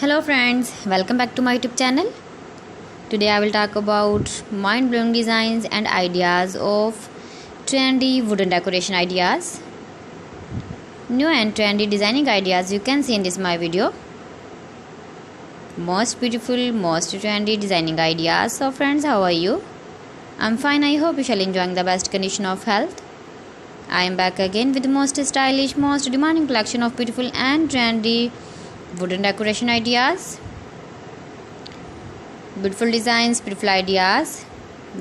Hello friends, welcome back to my YouTube channel. Today I will talk about mind-blowing designs and ideas of trendy wooden decoration ideas. New and trendy designing ideas you can see in this my video. Most beautiful, most trendy designing ideas. So friends, how are you? I'm fine. I hope you shall enjoying the best condition of health. I am back again with the most stylish, most demanding collection of beautiful and trendy wooden decoration ideas. Beautiful designs, beautiful ideas,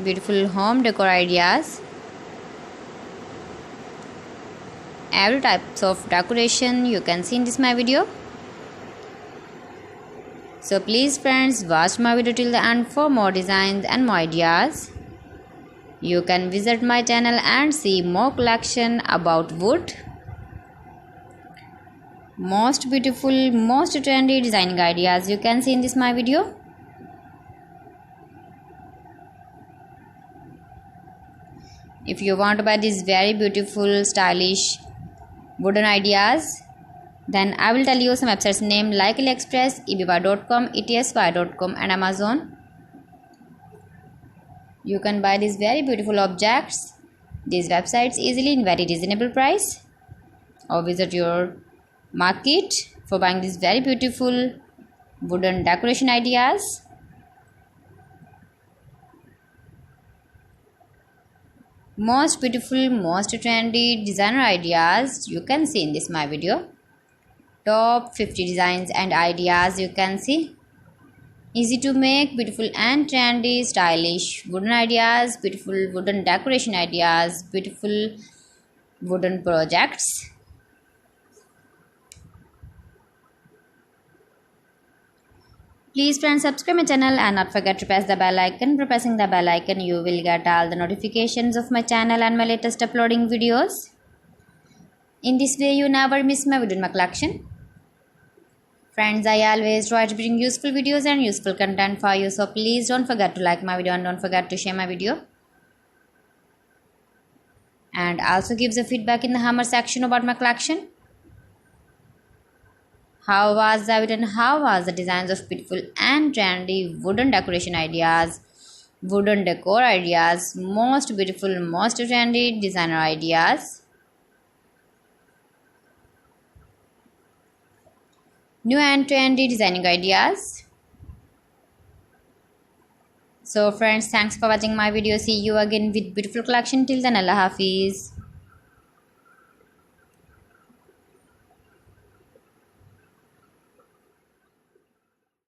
beautiful home decor ideas. Every types of decoration you can see in this my video. So please friends, watch my video till the end for more designs and more ideas. You can visit my channel and see more collection about wood. Most beautiful, most trendy designing ideas you can see in this my video. If you want to buy these very beautiful, stylish wooden ideas, then I will tell you some websites name like AliExpress, eBay.com, etsy.com and Amazon. You can buy these very beautiful objects, these websites easily in very reasonable price, or visit your market for buying these very beautiful wooden decoration ideas. Most beautiful, most trendy designer ideas you can see in this my video. Top 50 designs and ideas you can see. Easy to make, beautiful and trendy, stylish wooden ideas, beautiful wooden decoration ideas, beautiful wooden projects. Please friends, subscribe my channel and not forget to press the bell icon. By pressing the bell icon, you will get all the notifications of my channel and my latest uploading videos. In this way, you never miss my video in my collection. Friends, I always try to bring useful videos and useful content for you. So please don't forget to like my video and don't forget to share my video. And also give the feedback in the hammer section about my collection. How was the video and how was the designs of beautiful and trendy wooden decoration ideas, wooden decor ideas, most beautiful, most trendy designer ideas. New and trendy designing ideas. So friends, thanks for watching my video. See you again with beautiful collection. Till then, Allah Hafiz.